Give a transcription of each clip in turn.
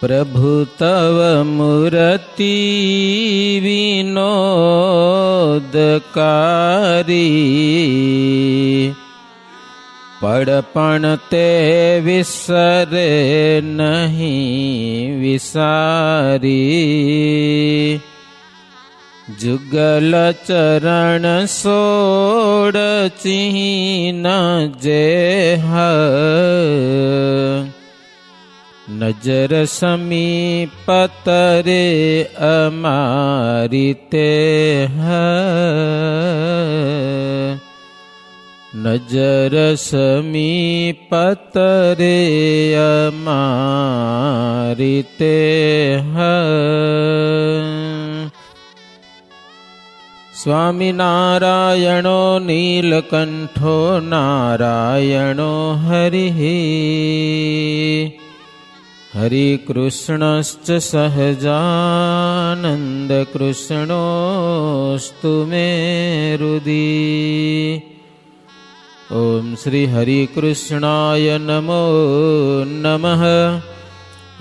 પ્રભુ તવ મૂર્તિ વિનોદકારી, પડપણ તે વિસરે નહીં વિસારી. જુગલ ચરણ સોડ ચિહ્ન જેહ, નજર સમીપત રે અમારી તે નજર સમીપત રે અમારી તે સ્વામિનારાયણો નીલકંઠો નારાયણો હરિ, હરિ કૃષ્ણશ્ચ સહજાનંદ કૃષ્ણોસ્તુ મે હૃદિ. ઓમ શ્રી હરિ કૃષ્ણાય નમો નમઃ.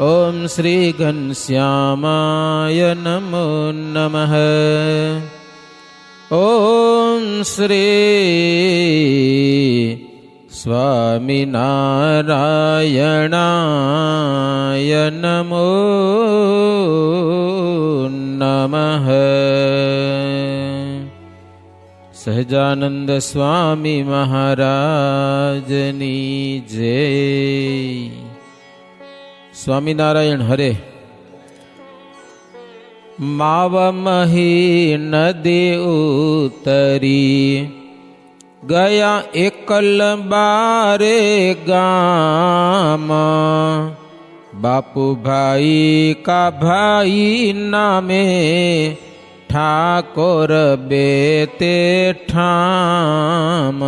ઓમ શ્રી ઘનશ્યામાય નમો નમઃ. ઓમ શ્રી સ્વામિનારાયણાય નમો નમઃ. સહજાનંદ સ્વામી મહારાજની જય. સ્વામિનારાયણ હરે. માવમહી નદી ઉતરી, ગયા એકલ બારે ગામ, બાપુભાઈ કા ભાઈ નામે, ઠાકોર બે તે ઠામ.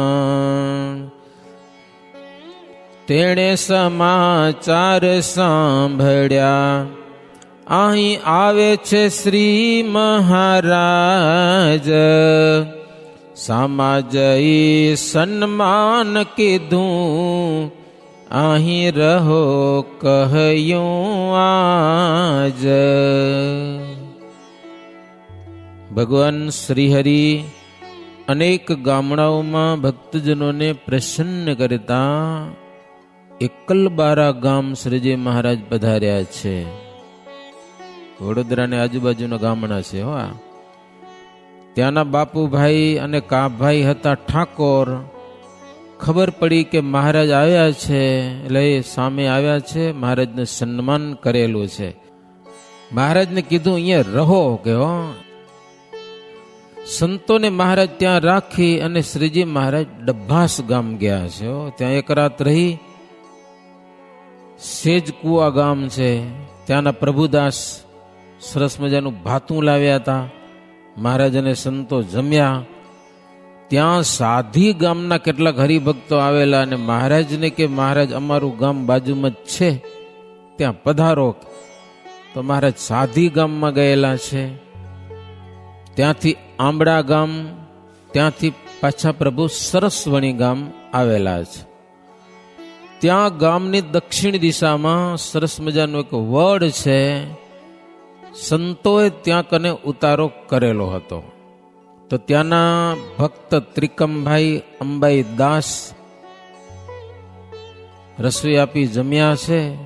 તેણે સમાચાર સાંભળ્યા, અહીં આવે છે શ્રી મહારાજ. સામા જઈ સન્માન કીધું, અહીં રહો કહ્યું આજ. ભગવાન શ્રીહરિ અનેક ગામડાઓમાં ભક્તજનોને પ્રસન્ન કરતા એકલબારા ગામ શ્રીજી મહારાજ પધાર્યા છે. વડોદરાની આજુબાજુના ગામડા છે. હો, ત્યાંના બાપુભાઈ અને કાભાઈ હતા ઠાકોર. ખબર પડી કે મહારાજ આવ્યા છે, એટલે એ સામે આવ્યા છે. મહારાજને સન્માન કરેલું છે. મહારાજને કીધું અહીંયા રહો કે હો. સંતોને મહારાજ ત્યાં રાખી અને શ્રીજી મહારાજ ડબ્બાસ ગામ ગયા છે. ત્યાં એક રાત રહી. સેજ કુવા ગામ છે, ત્યાંના પ્રભુદાસ સરસ મજાનું ભાતું લાવ્યા હતા. મહારાજ અને સંતો જમ્યા. ત્યાં સાધી ગામના કેટલાક હરિભક્તો આવેલા અને મહારાજને કે મહારાજ અમારું ગામ બાજુમાં જ છે, ત્યાં પધારો. તો મહારાજ સાધી ગામમાં ગયેલા છે. ત્યાંથી આંબળા ગામ, ત્યાંથી પાછા પ્રભુ સરસવણી ગામ આવેલા છે. ત્યાં ગામની દક્ષિણ દિશામાં સરસ મજાનું એક વડ છે. સંતોએ ત્યાં કને ઉતારો કરેલો હતો. તો ત્યાંના ભક્ત ત્રિકમભાઈ અંબાઈ દાસ રસોઈ આપી જમ્યા છે.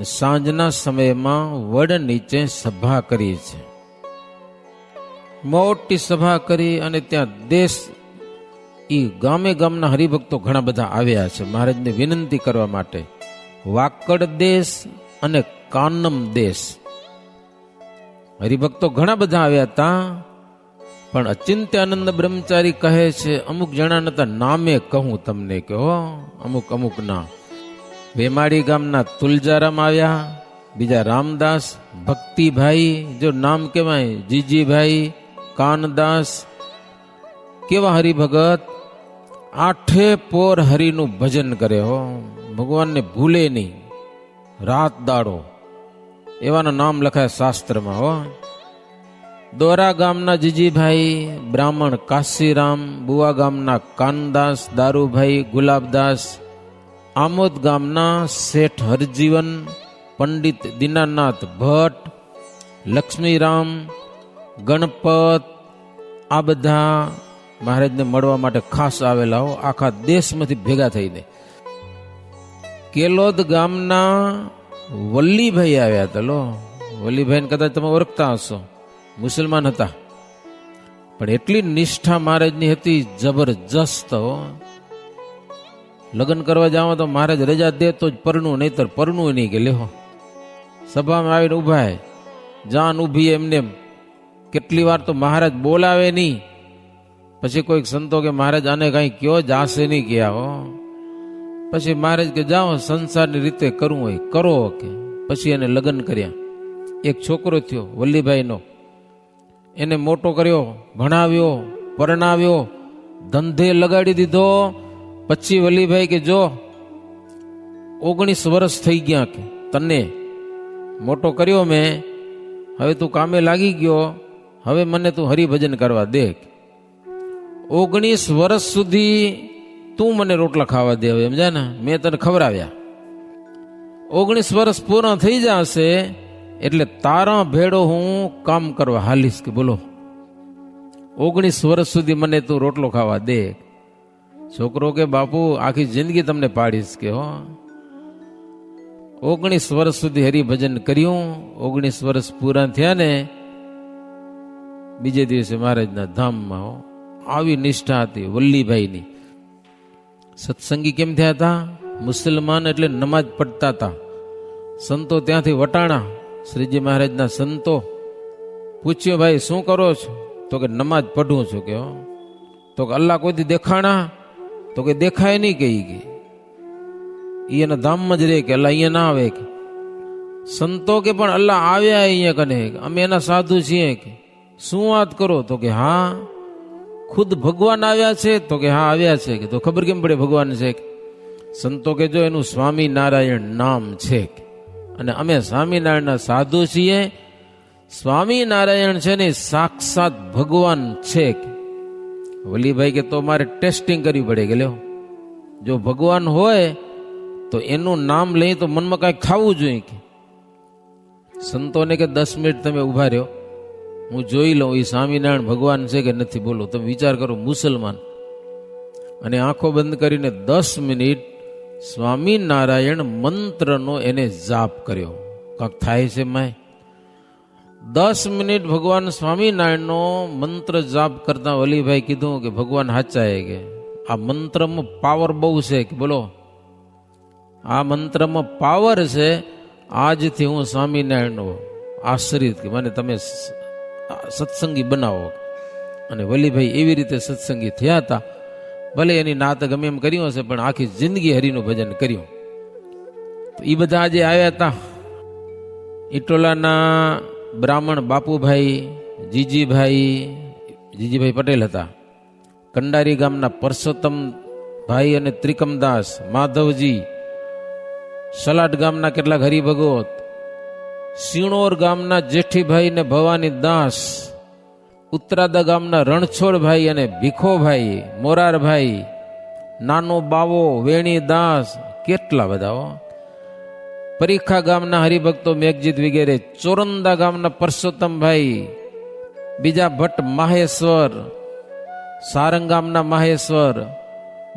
સાંજના સમયમાં વડ નીચે સભા કરી છે. મોટી સભા કરી અને ત્યાં દેશ ગામે ગામના હરિભક્તો ઘણા બધા આવ્યા છે મહારાજને વિનંતી કરવા માટે. વાકડ દેશ અને કાનમ દેશ હરિભક્તો ઘણા બધા આવ્યા હતા. પણ અચિંત્યાનંદ બ્રહ્મચારી કહે છે અમુક જણા નતા નામે કહું તમને કે હો, અમુક અમુક ના. વેમાડી ગામના તુલજારામ આવ્યા, બીજા રામદાસ, ભક્તિભાઈ જો નામ કહેવાય, જીજીભાઈ, કાનદાસ, કેવા હરિભગત. આઠે પોર હરિનું ભજન કરે હો, ભગવાનને ભૂલે નહીં, રાત દાડો. એવાના નામ લખાય શાસ્ત્રમાં હો. દોરા ગામના જીજીભાઈ, બ્રાહ્મણ કાશીરામ, બુવા ગામના કાનદાસ, દારૂભાઈ, ગુલાબદાસ, આમોદ ગામના શેઠ હરજીવન, પંડિત દીનાનાથ ભટ્ટ, લક્ષ્મીરામ, ગણપત, આ બધા મહારાજને મળવા માટે ખાસ આવેલા હો, આખા દેશમાંથી ભેગા થઈને. કેલોદ ગામના વલ્લીભાઈ આવ્યા હતા. લો, વલ્લીભાઈને કદાચ તમે ઓળખતા હશો, મુસલમાન હતા, પણ એટલી નિષ્ઠા મહારાજની હતી જબરજસ્ત હો. લગ્ન કરવા જાવ તો મહારાજ રજા દે તો જ પરણું, નહીતર પરણું નહીં કે લેહો. સભામાં આવીને ઉભા જાન ઉભી એમને. કેટલી વાર તો મહારાજ બોલાવે નહીં, પછી કોઈક સંતો કે મહારાજ આને કઈ કયો, જાશે નહીં કે હો. પછી મહારાજ કે જાઓ સંસારની રીતે કરવું હોય કરો કે. પછી એને લગ્ન કર્યા. એક છોકરો થયો વલ્લીભાઈનો, એને મોટો કર્યો, ભણાવ્યો, પરણાવ્યો, ધંધે લગાડી દીધો. પછી વલ્લીભાઈ કે જો 19 વર્ષ થઈ ગયા કે તને મોટો કર્યો મેં, હવે તું કામે લાગી ગયો, હવે મને તું હરિભજન કરવા દે. 19 વર્ષ સુધી તું મને રોટલા ખાવા દે, હવે સમજા ને, મેં તને ખવડાવ્યા. 19 વર્ષ પૂર્ણ થઈ જશે એટલે તારા ભેડો હું કામ કરવા હાલીશ કે. બોલો, 19 વર્ષ સુધી મને તું રોટલો ખાવા દે. છોકરો કે બાપુ આખી જિંદગી તમને પાડીશ કે હો. 19 વર્ષ સુધી હરિભજન કર્યું. 19 વર્ષ પૂરા થયા ને બીજે દિવસે મહારાજના ધામમાં હો. આવી નિષ્ઠા હતી વલ્લીભાઈની. સત્સંગી કેમ થયા હતા? મુસલમાન એટલે નમાજ પડતા હતા. સંતો ત્યાંથી વટાણા. શ્રીજી મહારાજના સંતો પૂછ્યો, ભાઈ શું કરો છો? તો કે નમાજ પઢું છું કે હો. તો કે અલ્લાહ કોઈથી દેખાણા? તો કે દેખાય નહીં કહી કે એના ધામમાં જ રહે કે અલ્લાહ અહીંયા ના આવે કે. સંતો કે પણ અલ્લાહ આવ્યા અહીંયા કને, અમે એના સાધુ છીએ કે. શું વાત કરો? તો કે હા ખુદ ભગવાન આવ્યા છે. તો કે હા આવ્યા છે કે. તો ખબર કેમ પડે ભગવાન છે કે? સંતો કે જો એનું સ્વામિનારાયણ નામ છે કે, અને અમે સ્વામિનારાયણના સાધુ છીએ. સ્વામિનારાયણ છે ને સાક્ષાત ભગવાન છે કે. વલીભાઈ કે તો મારે ટેસ્ટિંગ કરવી પડે કે લ્યો, જો ભગવાન હોય તો એનું નામ લઈ તો મનમાં કાંઈ ખાવું જોઈએ કે. સંતોને કે 10 મિનિટ તમે ઉભા રહ્યો, હું જોઈ લઉં એ સ્વામિનારાયણ ભગવાન છે કે નથી. બોલો, તમે વિચાર કરો, મુસલમાન. અને આંખો બંધ કરીને 10 મિનિટ સ્વામિનારાયણ મંત્રનો એને જાપ કર્યો. કાંક થાય છે માય? 10 મિનિટ ભગવાન સ્વામિનારાયણનો મંત્ર જાપ કરતા વલીભાઈ કીધું કે ભગવાન સાચા કે આ મંત્રમાં પાવર બહુ છે કે. બોલો, આ મંત્રમાં પાવર છે. આજથી હું સ્વામિનારાયણનો આશ્રિત કે મને તમે સત્સંગી બનાવો. અને વલીભાઈ એવી રીતે સત્સંગી થયા હતા. ભલે એની નાત ગમે એમ કર્યું હશે, પણ આખી જિંદગી હરિનું ભજન કર્યું. તો એ બધા આજે આવ્યા હતા. ઇટોલાના બ્રાહ્મણ બાપુભાઈ, જીજીભાઈ પટેલ હતા. કંડારી ગામના પરસોત્તમ ભાઈ અને ત્રિકમદાસ, માધવજી, સલાટ ગામના કેટલાક હરિભગવત, સિણોર ગામના જેઠીભાઈ ને ભવાની દાસ, ઉત્તરાદા ગામના રણછોડભાઈ અને ભીખોભાઈ, મોરારભાઈ, નાનો બાવો, વેણી દાસ, કેટલા બધા. પરીખા ગામના હરિભક્તો મેઘજીત વગેરે, ચોરંદા ગામના પરસોત્તમભાઈ, બીજા ભટ્ટ માહેશ્વર, સારંગ ગામના માહેશ્વર,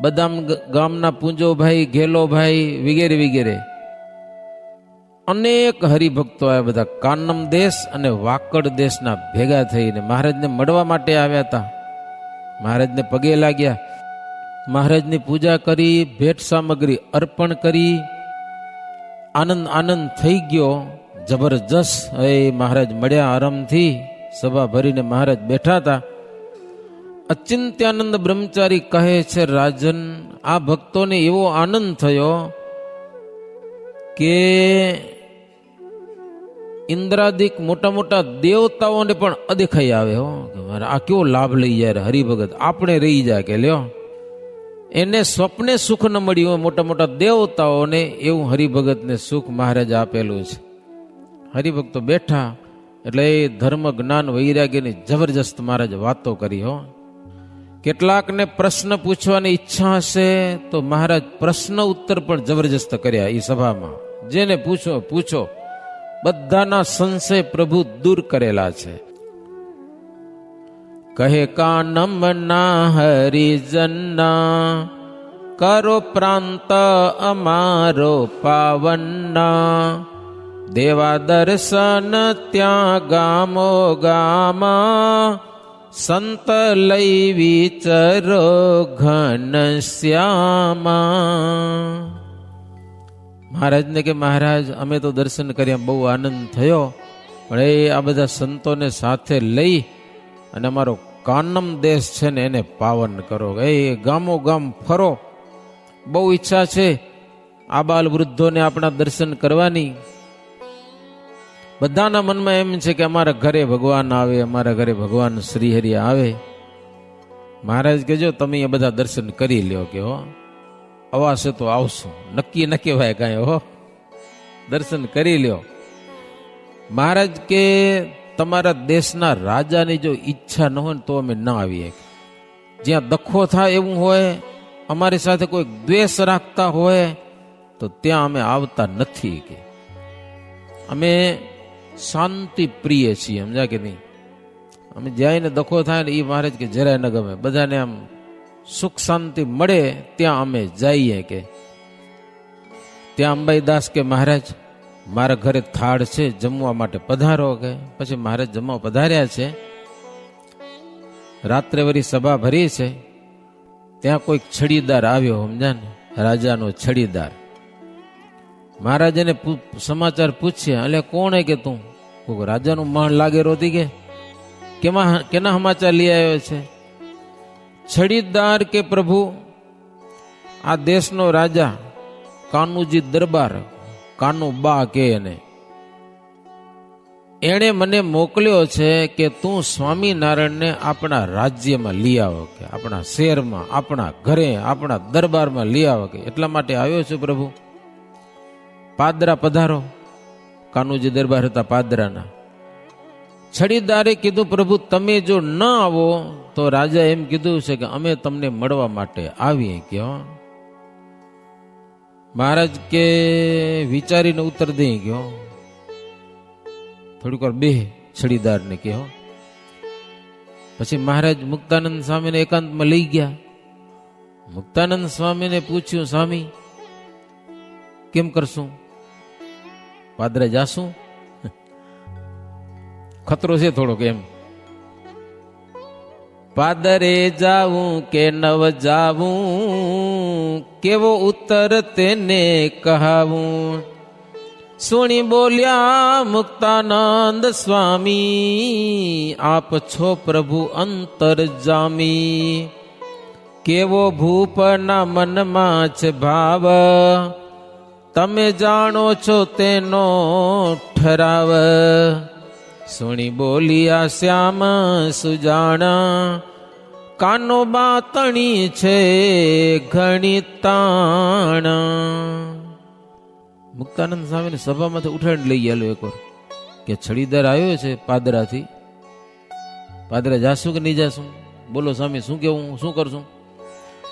બદામ ગામના પૂંજોભાઈ, ઘેલોભાઈ વગેરે વગેરે અનેક હરિભક્તો આ બધા કાનમ દેશ અને વાકડ દેશના ભેગા થઈને મહારાજને મળવા માટે આવ્યા હતા. મહારાજને પગે લાગ્યા, મહારાજની પૂજા કરી, ભેટ સામગ્રી અર્પણ કરી. આનંદ થઈ ગયો જબરજસ્ત. એ મહારાજ મળ્યા આરામથી. સભા ભરીને મહારાજ બેઠા હતા. અચિંત્યાનંદ બ્રહ્મચારી કહે છે, રાજન, આ ભક્તોને એવો આનંદ થયો કે ઇન્દ્રાદિક મોટા મોટા દેવતાઓને પણ અદેખાઈ આવે હો કે મારે આ કેવો લાભ લઈ જાય હરિભગત, આપણે રહી જાય કે લ્યો. એને સ્વપ્ને સુખ ન મળ્યું હોય મોટા મોટા દેવતાઓને, એવું હરિભગતને સુખ મહારાજ આપેલું છે. હરિભક્તો બેઠા એટલે એ ધર્મ જ્ઞાન વૈરાગ્યની જબરજસ્ત મહારાજ વાતો કરી હો. કેટલાકને પ્રશ્ન પૂછવાની ઈચ્છા હશે તો મહારાજ પ્રશ્ન ઉત્તર પણ જબરજસ્ત કર્યા એ સભામાં. જેને પૂછો પૂછો, બધાના સંશય પ્રભુ દૂર કરેલા છે. કહે કાનમ ના હરિજન્ના, કરો પ્રાંત અમારો પાવન્ના. દેવા દર્શન ત્યાં ગામો ગામા, સંત લઈ વિચરો ઘન શ્યામા. મહારાજને કે મહારાજ અમે તો દર્શન કર્યા, બહુ આનંદ થયો, પણ આ બધા સંતોને સાથે લઈ અને અમારો કાનમ દેશ છે ને એને પાવન કરો. એ ગામો ગામ ફરો, બહુ ઈચ્છા છે આ બાલ વૃદ્ધોને આપણા દર્શન કરવાની. બધાના મનમાં એમ છે કે અમારા ઘરે ભગવાન આવે, અમારા ઘરે ભગવાન શ્રીહરિ આવે. મહારાજ કહેજો તમે એ બધા દર્શન કરી લ્યો કે હો, અવાશે તો આવશું, નક્કી ન કહેવાય કાંઈ હો, દર્શન કરી લ્યો. મહારાજ કે તમારા દેશના રાજાની જો ઈચ્છા ન હોય ને તો અમે ના આવીએ. જ્યાં દખો થાય એવું હોય, અમારી સાથે કોઈ દ્વેષ રાખતા હોય તો ત્યાં અમે આવતા નથી. કે અમે શાંતિ પ્રિય છીએ, સમજ્યા કે નહીં? અમે જાય ને દખો થાય ને એ મહારાજ કે જરાય ન ગમે, બધાને આમ સુખ શાંતિ મળે ત્યાં અમે જઈએ. કે ત્યાં અંબાઈદાસ કે મહારાજ મારા ઘરે થાળ છે, જમવા માટે પધારો. કે પછી મહારાજ જમવા પધાર્યા છે. રાત્રે વળી સભા ભરી છે, ત્યાં કોઈક છડીદાર આવ્યો, સમજા ને, રાજાનો છડીદાર. મહારાજાને સમાચાર પૂછ્યા, એટલે કોણ હે કે તું? રાજાનું માણ લાગે રોતી. કે કેના સમાચાર લઈ આવ્યો છે? છડીદાર કે પ્રભુ આ દેશનો રાજા કાનુજી દરબાર, કાનુ બા કે એણે મને મોકલ્યો છે કે તું સ્વામિનારાયણને આપણા રાજ્યમાં લઈ આવો, કે આપણા શહેરમાં, આપણા ઘરે, આપણા દરબારમાં લઈ આવો. કે એટલા માટે આવ્યો છું પ્રભુ. પાદરા પધારો. કાનુજી દરબાર હતા પાદરાના. છડીદારે કીધું પ્રભુ તમે જો ન આવો તો રાજા એમ કીધું છે કે અમે તમને મળવા માટે આવીએ. કે મહારાજ કે વિચારીને ઉત્તર દઈ ગયો. થોડીક વાર બે છડીદાર ને કહો. પછી મહારાજ મુક્તાનંદ સ્વામીને એકાંતમાં લઈ ગયા. મુક્તાનંદ સ્વામીને પૂછ્યું, સ્વામી કેમ કરશું? પાદરે જાશું? ખતરો છે થોડોક એમ. પાદરે જાવું કે નવ જાવું, કેવો ઉત્તર તેને કહાવું. સુણી બોલ્યા મુક્તાનંદ સ્વામી, આપ છો પ્રભુ અંતરજામી. કેવો ભૂપના મનમાં છે ભાવ, તમે જાણો છો તેનો ઠરાવ. સુણી બોલિયા શ્યામ સુજાણા, કાનો બાતણી છે ઘણી તાણા. મુક્તાનંદ સ્વામીને સભામાંથી ઉઠાડી લઈ ગયેલો એકવાર, કે છડીદાર આવ્યો છે પાદરાથી, પાદરા જાશું કે નહીં જાશું? બોલો સ્વામી શું કેવું, શું કરશું?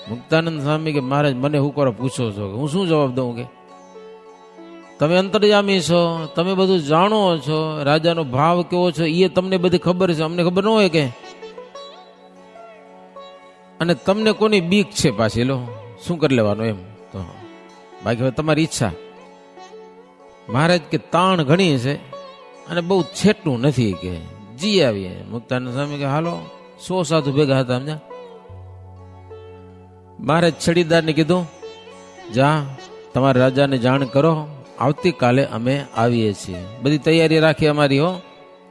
મુક્તાનંદ સ્વામી કે મહારાજ મને હું કરો પૂછો છો, હું શું જવાબ દઉં? કે તમે અંતર્યામી છો, તમે બધું જાણો છો, રાજાનો ભાવ કેવો છો એ તમને બધી ખબર છે, અમને ખબર ન હોય. કે અને તમને કોની બીક છે પાછી, લો શું કરી લેવાનું એમ? તો બાકી હવે તમારી ઈચ્છા. મહારાજ કે તાણ ઘણી છે અને બહુ છેટું નથી, કે જી આવીએ. મુક્તાનંદ સ્વામી કે હાલો. 100 સાધુ ભેગા હતા, સમજા. મહારાજ છડીદારને કીધું, જા તમારા રાજાને જાણ કરો, આવતીકાલે અમે આવીએ છીએ. બધી તૈયારી રાખી અમારી હો,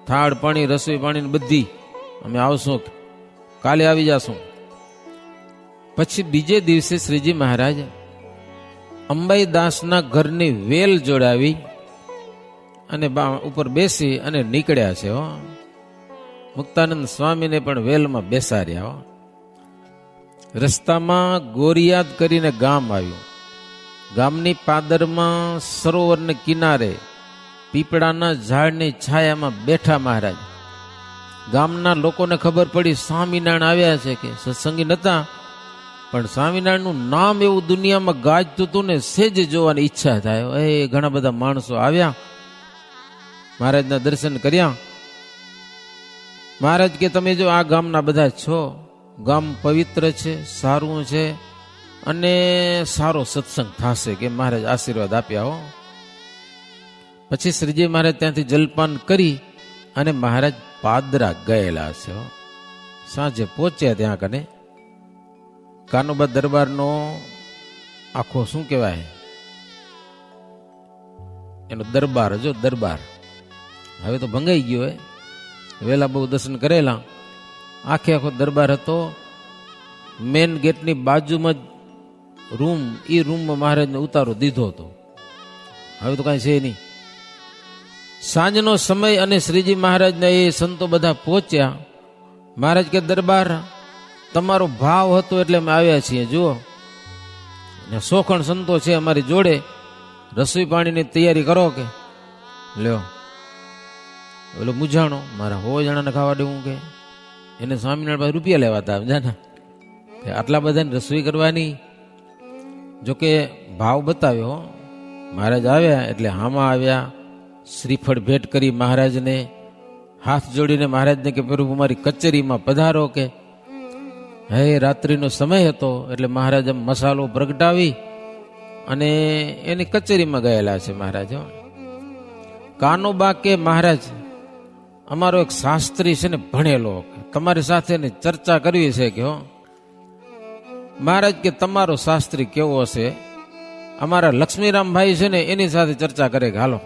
થાળ પાણી, રસોઈ પાણી બધી, અમે આવશું, કાલે આવી જાશું. પછી બીજે દિવસે શ્રીજી મહારાજ અંબાઈદાસના ઘરની વેલ જોડાવી અને ઉપર બેસી અને નીકળ્યા છે. મુક્તાનંદ સ્વામીને પણ વેલમાં બેસાડ્યા. રસ્તામાં ગોરિયાદ કરીને ગામ આવ્યું. ગામની પાદરમાં સરોવરને કિનારે પીપળાના ઝાડની છાયામાં બેઠા મહારાજ. ગામના લોકોને ખબર પડી સ્વામિનારાયણ આવ્યા છે, કે સત્સંગી નતા પણ સ્વામિનારાયણનું નામ એવું દુનિયામાં ગાજતું હતું ને, સેજ જોવાની ઈચ્છા થાય. એ ઘણા બધા માણસો આવ્યા, મહારાજના દર્શન કર્યા. મહારાજ કે તમે જો આ ગામના બધા છો, ગામ પવિત્ર છે, સારું છે અને સારો સત્સંગ થશે કે મહારાજ આશીર્વાદ આપ્યા હો. પછી શ્રીજી મહારાજ ત્યાંથી જલપાન કરી અને મહારાજ પાદરા ગયેલા છે. સાંજે પહોંચ્યા ત્યાં કને. કાનોબા દરબારનો આખો શું કહેવાય એનો દરબાર, જો દરબાર હવે તો ભંગાઈ ગયો હોય. વેલા બહુ દર્શન કરેલા. આખો દરબાર હતો. મેન ગેટની બાજુમાં જ રૂમ, એ રૂમમાં મહારાજને ઉતારો દીધો હતો. હવે તો કાંઈ છે નહીં. સાંજનો સમય અને શ્રીજી મહારાજને એ સંતો બધા પહોંચ્યા. મહારાજ કે દરબાર તમારો ભાવ હતો એટલે અમે આવ્યા છીએ. જુઓ સોખણ સંતો છે અમારી જોડે, રસોઈ પાણીની તૈયારી કરો કે લ્યો. ઓલો મૂંઝાણો, મારા 100 જણાને ખાવા દેવું કે એને સ્વામિનારાયણ પાસે રૂપિયા લેવાતા જાના કે આટલા બધાને રસોઈ કરવાની. જોકે ભાવ બતાવ્યો. મહારાજ આવ્યા એટલે હામાં આવ્યા, શ્રીફળ ભેટ કરી મહારાજને, હાથ જોડીને મહારાજને કે પ્રભુ મારી કચેરીમાં પધારો કે. હે રાત્રિનો સમય હતો એટલે મહારાજ મસાલો પ્રગટાવી અને એની કચેરીમાં ગયેલા છે મહારાજ. કાનોબા કે મહારાજ અમારો એક શાસ્ત્રી છે ને ભણેલો, તમારી સાથે ચર્ચા કરવી છે કે. હો મહારાજ કે તમારો શાસ્ત્રી કેવો હશે? અમારા લક્ષ્મીરામભાઈ છે ને એની સાથે ચર્ચા કરે કે હાલો.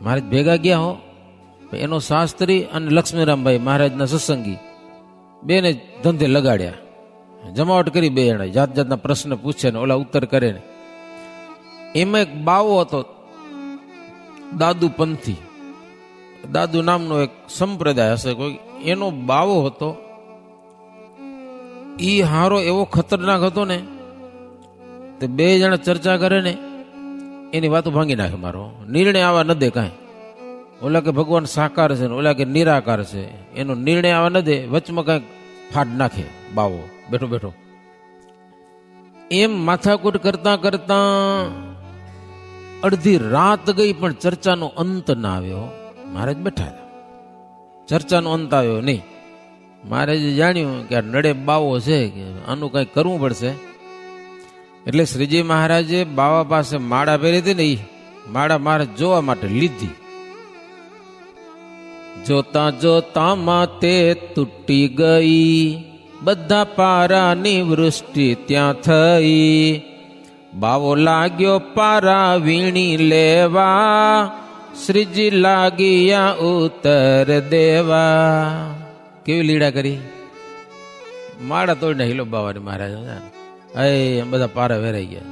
મહારાજ ભેગા ગયા. હો એનો શાસ્ત્રી અને લક્ષ્મીરામભાઈ મહારાજના સત્સંગી બેને ધંધે લગાડ્યા. જમાવટ કરી બે જણા, જાત જાતના પ્રશ્ન પૂછે ને ઓલા ઉત્તર કરે ને. એમાં એક બાવો હતો, દાદુ પંથી, દાદુ નામનો એક સંપ્રદાય હશે કોઈ, એનો બાવો હતો. ઈ હારો એવો ખતરનાક હતો ને, તે બે જણા ચર્ચા કરે ને એની વાતો ભાંગી નાખે. મારો નિર્ણય આવા ન દે કાંઈ. ઓલા કે ભગવાન સાકાર છે ને ઓલા કે નિરાકાર છે, એનો નિર્ણય આવા ન દે. વચમાં કાંઈક ફાડ નાખે બાવો બેઠો બેઠો. એમ માથાકૂટ કરતા કરતા અડધી રાત ગઈ પણ ચર્ચાનો અંત ના આવ્યો. મહારાજ બેઠા હતા, ચર્ચાનો અંત આવ્યો નહીં. મહારાજે જાણ્યું કે આ નડે બાવો છે, કે આનું કંઈક કરવું પડશે. એટલે શ્રીજી મહારાજે બાવા પાસે માળા પહેરી હતી ને, એ માળા મહારાજ જોવા માટે લીધી. જોતા જોતા માતે તૂટી ગઈ, બધા પારાની વૃષ્ટિ ત્યાં થઈ. બાવો લાગ્યો પારા વીણી લેવા, શ્રીજી લાગ્યા ઉત્તર દેવા. કેવી લીડા કરી, માળા તોડી નાખી લો બાવાની મહારાજ. એમ બધા પારા વેરાઈ ગયા.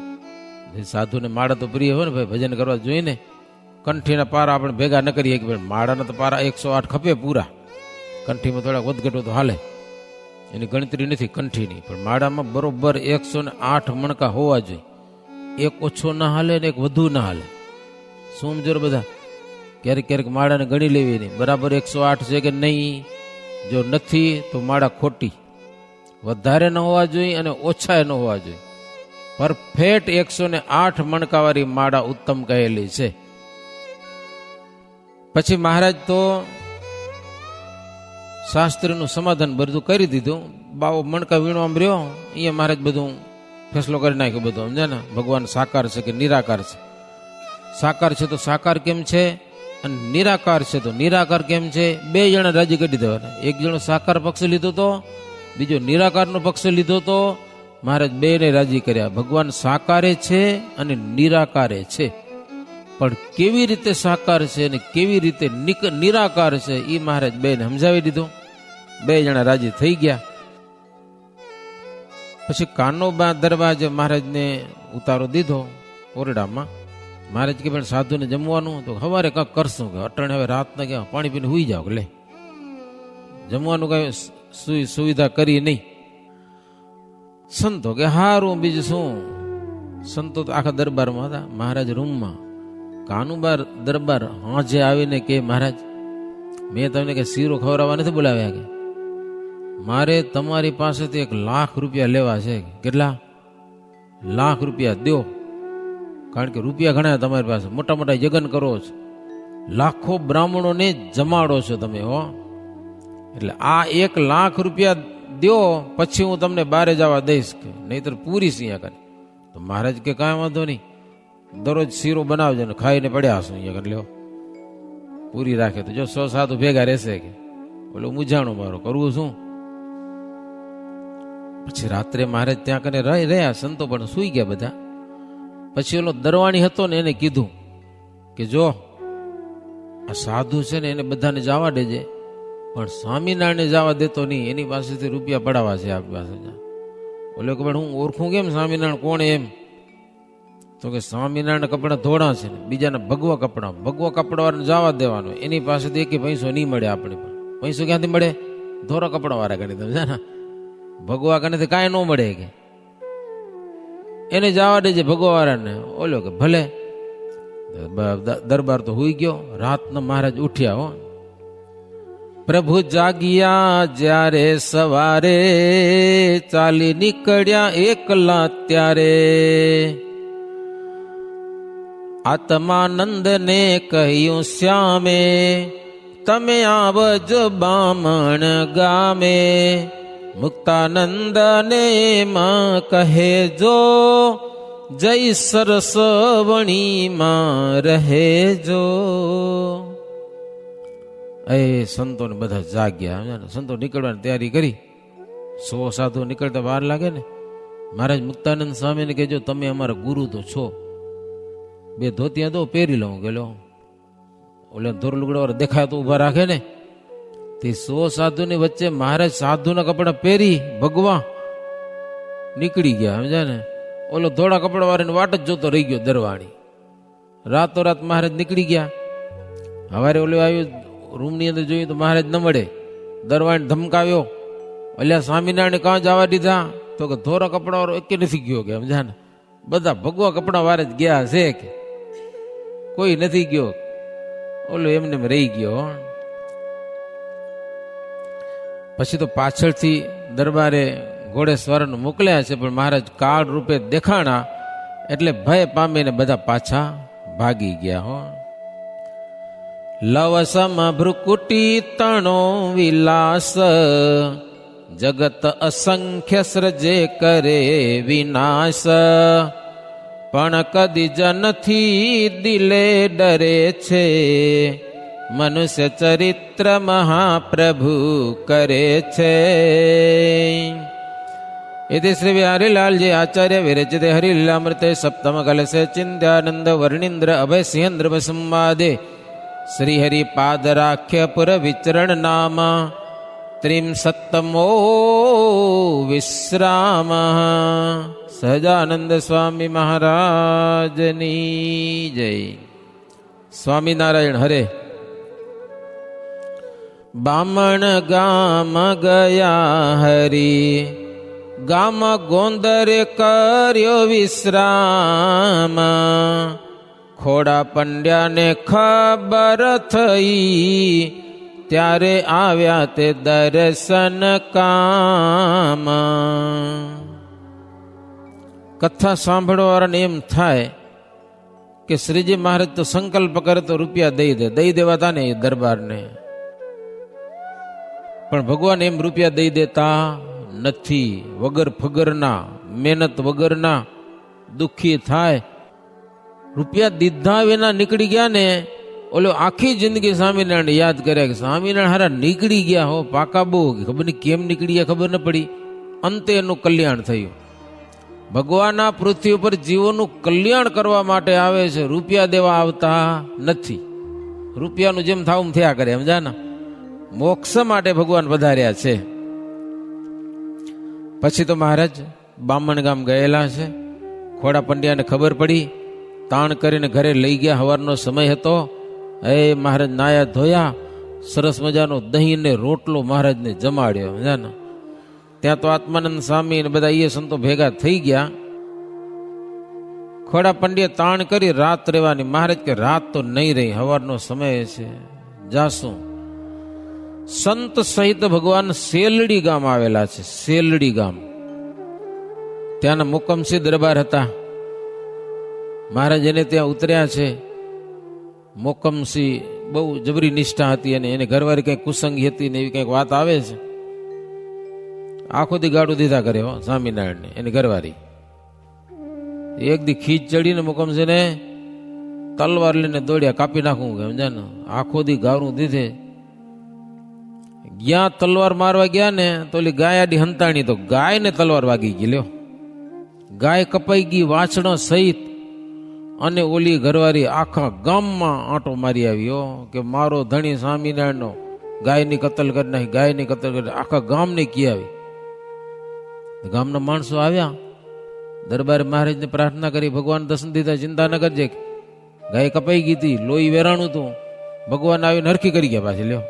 સાધુને માળા તો પ્રિય હોય ને ભાઈ, ભજન કરવા જોઈએ ને. કંઠીના પારા આપણે ભેગા ન કરીએ કે માળાના તો પારા 108 ખપે પૂરા. કંઠીમાં થોડાક વધઘટો તો હાલે, એની ગણતરી નથી કંઠીની. પણ માળામાં બરોબર 108 મણકા હોવા જોઈએ. એક ઓછો ના હાલે ને એક વધુ ના હાલે. સમજો બધા. ક્યારેક ક્યારેક માળાને ગણી લેવી નહીં, બરાબર 108 છે કે નહીં. જો નથી તો માળા ખોટી. વધારે ન હોવા જોઈએ અને ઓછા ન હોવા જોઈએ. પરફેક્ટ 108 મણકાવાળી માળા ઉત્તમ કહેલી છે. પછી મહારાજ તો શાસ્ત્રીનું સમાધાન બધું કરી દીધું. બાવો મણકા વીણવા રહ્યો, અહીંયા મહારાજ બધું ફેસલો કરી નાખ્યો બધો. સમજે ને, ભગવાન સાકાર છે કે નિરાકાર છે. સાકાર છે તો સાકાર કેમ છે, અને નિરાકાર છે તો નિરાકાર કેમ છે. બે જણા રાજી કરી દેવાના. એક જણો સાકાર પક્ષ લીધો તો, બીજો નિરાકારનો પક્ષ લીધો તો. મહારાજ બેને રાજી કર્યા. ભગવાન સાકારે છે અને નિરાકારે છે, પણ કેવી રીતે સાકાર છે અને કેવી રીતે નિરાકાર છે એ મહારાજ બેને સમજાવી દીધું. બે જણા રાજી થઈ ગયા. પછી કાનોબા દરવાજે મહારાજને ઉતારો દીધો ઓરડામાં. મહારાજ કે પણ સાધુને જમવાનું તો સવારે કાંક કરશું, કે અટાણે હવે રાતને કે પાણી પીને હુઈ જાવ. લે જમવાનું કઈ સુવિધા કરી નહીં. સંતો કે હારું, બીજું શું. સંતો તો આખા દરબારમાં હતા, મહારાજ રૂમમાં. કાનુબા દરબાર હાજે આવીને કે મહારાજ મેં તમને કે શીરો ખવડાવવા નથી બોલાવ્યા, કે મારે તમારી પાસેથી 1 લાખ રૂપિયા લેવા છે. કેટલા? લાખ રૂપિયા દો. કારણ કે રૂપિયા ઘણા તમારી પાસે, મોટા મોટા યજ્ઞ કરો છો, લાખો બ્રાહ્મણોને જમાડો છો તમે હો. એટલે આ 1 લાખ રૂપિયા દો, પછી હું તમને બારે જવા દઈશ, કે નહીતર પૂરી સિંહ કરે. તો મહારાજ કે કાંઈ વાંધો નહીં, દરરોજ શીરો બનાવજો ને ખાઈને પડ્યા હશું અહીંયા કરી લ્યો, પૂરી રાખે તો જો 100 સાધુ ભેગા રહેશે. કે બોલો મૂંઝાણું મારો કરવું શું. પછી રાત્રે મહારાજ ત્યાં કને રહ્યા, સંતો પણ સૂઈ ગયા બધા. પછી ઓલો દરવાણી હતો ને એને કીધું કે જો આ સાધુ છે ને એને બધાને જવા દેજે, પણ સ્વામિનારાયણ જવા દેતો નહીં, એની પાસેથી રૂપિયા પડાવવા છે આપણી પાસે. બોલે કે પણ હું ઓળખું કેમ સ્વામિનારાયણ કોણ એમ? તો કે સ્વામિનારાયણ કપડા ધોળા છે ને બીજાના ભગવા કપડા વાળાને જવા દેવાનો, એની પાસેથી 1 પૈસો નહીં મળે. આપણે પણ પૈસો ક્યાંથી મળે? ધોરા કપડા વાળા કરી તમે ને, ભગવા કનેથી કાંઈ ન મળે. કે એને જવા દેજે ભગવા વાળાને. ઓલો કે ભલે. દરબાર તો હુઈ ગયો. રાતના મહારાજ ઉઠ્યા હો. પ્રભુ જાગ્યા જ્યારે સવારે, ચાલી નીકળ્યા એકલા ત્યારે. આત્માનંદ ને કહ્યું શ્યામે, તમે આવજો બામણ ગામે. મુક્તાનંદ ને માં કહેજો, જય સરસવણીમાં રહેજો. એ સંતોને બધા જાગ્યા. સંતો નીકળવાની તૈયારી કરી. 100 સાધુ નીકળતા વાર લાગે ને. મહારાજ મુક્તાનંદ સ્વામીને કહેજો, તમે અમારા ગુરુ તો છો, 2 ધોતિયા તો પહેરી લઉં. ગયેલો ઓલે ધોર લુગડા વાળા દેખાય તો ઉભા રાખે ને. તે 100 સાધુની વચ્ચે મહારાજ સાધુના કપડા પહેરી ભગવા નીકળી ગયા. સમજ્યા ને. ઓલો ધોળા કપડા વાળાની વાટ જ જોતો રહી ગયો દરવાણી. રાતોરાત મહારાજ નીકળી ગયા. હવારે ઓલો આવ્યું, રૂમની અંદર જોયું તો મહારાજ ન મળે. દરવાણી ધમકાવ્યો, અલ્યા સ્વામિનારાયણ કાં જવા દીધા? તો કે ધોરા કપડા વાળો એકે નથી ગયો. કે સમજા ને, બધા ભગવા કપડા વાળા જ ગયા છે, કે કોઈ નથી ગયો. ઓલો એમને રહી ગયો. પછી તો પાછળથી દરબારે ઘોડેસવારને મોકલ્યા છે, પણ મહારાજ કાળ રૂપે દેખાણા એટલે ભય પામીને બધા પાછા ભાગી ગયા. હો. લવસમ ભ્રુકુટી તણો વિલાસ, જગત અસંખ્ય સૃજે કરે વિનાશ. પણ કદી જનથી દિલે ડરે છે, મનુષ્ય ચરિત્ર મહાપ્રભુ કરે છે. इति श्री बिहारीलालजी आचार्य विरचिते हरिलीलामृते सप्तम कलशे चिंत्यानंद वर्णींद्र अभय सिंहेन्द्र संवादे श्रीहरि पादराख्य पुर विचरण नाम 63मो विश्राम. સહજાનંદ સ્વામી મહારાજની જય. સ્વામિનારાયણ હરે. બામણ ગામ ગયા હરી, ગામ ગોંદરે કર્યો વિશ્રામ. ખોડા પંડ્યાને ખબર થઈ, ત્યારે આવ્યા તે દર્શન કામ. કથા સાંભળવા વાળાને એમ થાય કે શ્રીજી મહારાજ તો સંકલ્પ કરે તો રૂપિયા દઈ દેવાતા ને એ દરબારને, પણ ભગવાન એમ રૂપિયા દઈ દેતા નથી. વગર ફગરના, મહેનત વગરના દુઃખી થાય. રૂપિયા દીધા વિના નીકળી ગયા ને, ઓલો આખી જિંદગી સ્વામિનારાયણ યાદ કર્યા કે સ્વામિનારાયણ હારા નીકળી ગયા હો, પાકા બહુ, ખબર નહીં કેમ નીકળી ગયા, ખબર ન પડી. અંતે એનું કલ્યાણ થયું. ભગવાન આ પૃથ્વી ઉપર જીવોનું કલ્યાણ કરવા માટે આવે છે, રૂપિયા દેવા આવતા નથી. રૂપિયાનું જેમ થાવું થયા કરે, સમજા ને. મોક્ષ માટે ભગવાન વધાર્યા છે. પછી તો મહારાજ બામણ ગામ ગયેલા છે. ખોડા પંડ્યાને ખબર પડી, તાણ કરીને ઘરે લઈ ગયા. સવારનો સમય હતો. એ મહારાજ નાયા ધોયા, સરસ મજાનો દહીં ને રોટલો મહારાજને જમાડ્યો. સમજા ને. ત્યાં તો આત્માનંદ સ્વામી ને બધા એ સંતો ભેગા થઈ ગયા. ખોડા પંડ્યે તાણ કરી રાત રહેવાની. મહારાજ કે રાત તો નહીં રહી, સવારનો સમય છે, જાશું. સંત સહિત ભગવાન શેલડી ગામ આવેલા છે. શેલડી ગામ, ત્યાંના મુકમસિંહ દરબાર હતા. મહારાજ એને ત્યાં ઉતર્યા છે. મોકમસિંહ બહુ જબરી નિષ્ઠા હતી અને એને ઘરવાળી કંઈક કુસંગી હતી ને એવી કંઈક વાત આવે છે. આખો દી ગાડું દીધા કરે હો સ્વામિનારાયણને એની ઘરવાળી. એક દી ખીચ ચડીને મોકમસિંહને તલવાર લઈને દોડ્યા, કાપી નાખું કે સમજા ને. આખો દી ગારું દીધે. ગયા તલવાર મારવા ગયા ને તો ઓલી ગાય આડી હંતાણી, તો ગાય ને તલવાર વાગી ગઈ. લ્યો, ગાય કપાઈ ગઈ વાછડો સહિત. અને ઓલી ઘરવાળી આખા ગામમાં આંટો મારી આવ્યો કે મારો ધણી સ્વામિનારાયણનો ગાયની કતલ કરી નાખી, ગાયની કતલ કરી. આખા ગામને કી આવી. ગામના માણસો આવ્યા, દરબારે મહારાજને પ્રાર્થના કરી, ભગવાન દર્શન દીધા, ચિંતા ન કરજે, ગાય કપાઈ ગઈ હતી, લોહી વેરાણું હતું, ભગવાન આવીને હરખી કરી ગયા પાછી. લ્યો,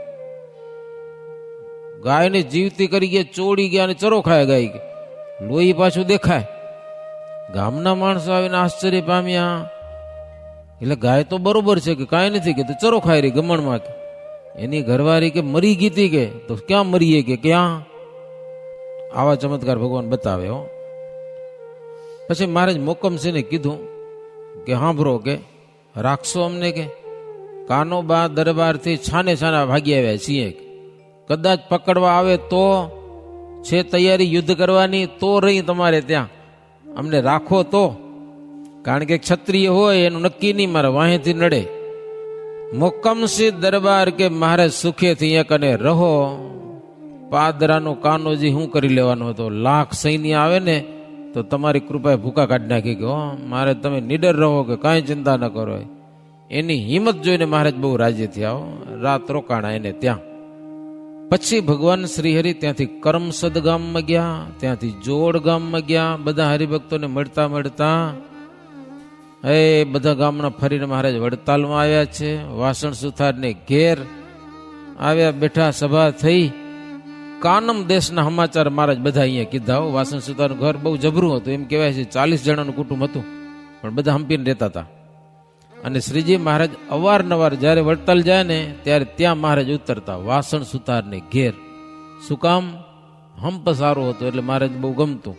ગાયને જીવતી કરી ગયા, ચોડી ગયા અને ચરો ખાય ગાય, લોહી પાછું દેખાય. ગામના માણસો આવીને આશ્ચર્ય પામ્યા. એટલે ગાય તો બરોબર છે કે કાંઈ નથી, કે ચરો ખાઈ રહી ગમણમાં. કે એની ઘરવાળી કે મરી ગઈ હતી, કે તો ક્યાં મરીએ, કે ક્યાં. આવા ચમત્કાર ભગવાન બતાવે હો. પછી મહારાજ મોકમસિંહને કીધું કે સાંભળો, કે રાખશો અમને, કે કાનો બા દરબારથી છાને છાના ભાગી આવ્યા છીએ, કદાચ પકડવા આવે તો છે તૈયારી યુદ્ધ કરવાની, તો રહી તમારે ત્યાં, અમને રાખો તો. કારણ કે ક્ષત્રિય હોય એનું નક્કી નહીં, મારે વાહેથી નડે. મોકમસિંહ દરબાર કે મહારાજ સુખેથી એક અને રહો, પાદરાનો કાનોજી હું કરી લેવાનો હતો, લાખ સૈન્ય આવે ને તો તમારી કૃપાએ ભૂકા કાઢી નાખી કે હો મારે તમે નિડર રહો, કે કાંઈ ચિંતા ન કરો. એની હિંમત જોઈને મહારાજ બહુ રાજી થયા. રાત રોકાણા એને ત્યાં. પછી ભગવાન શ્રીહરિ ત્યાંથી કરમસદ ગામમાં ગયા, ત્યાંથી જોડ ગામમાં ગયા. બધા હરિભક્તોને મળતા મળતા બધા ગામના ફરીને મહારાજ વડતાલમાં આવ્યા છે. વાસણ સુથારને ઘેર આવ્યા, બેઠા, સભા થઈ. કાનમ દેશના સમાચાર મહારાજ બધા અહીંયા કીધા. વાસણ સુથારનું ઘર બહુ જબરું હતું, એમ કહેવાય છે 40 જણાનું કુટુંબ હતું, પણ બધા હંપીને રહેતા હતા. અને શ્રીજી મહારાજ અવારનવાર જ્યારે વડતાલ જાય ને ત્યારે ત્યાં મહારાજ ઉતરતા, વાસણ સુતારને ઘેર. શું કામ? હંપ સારો હતો એટલે મહારાજ બહુ ગમતું.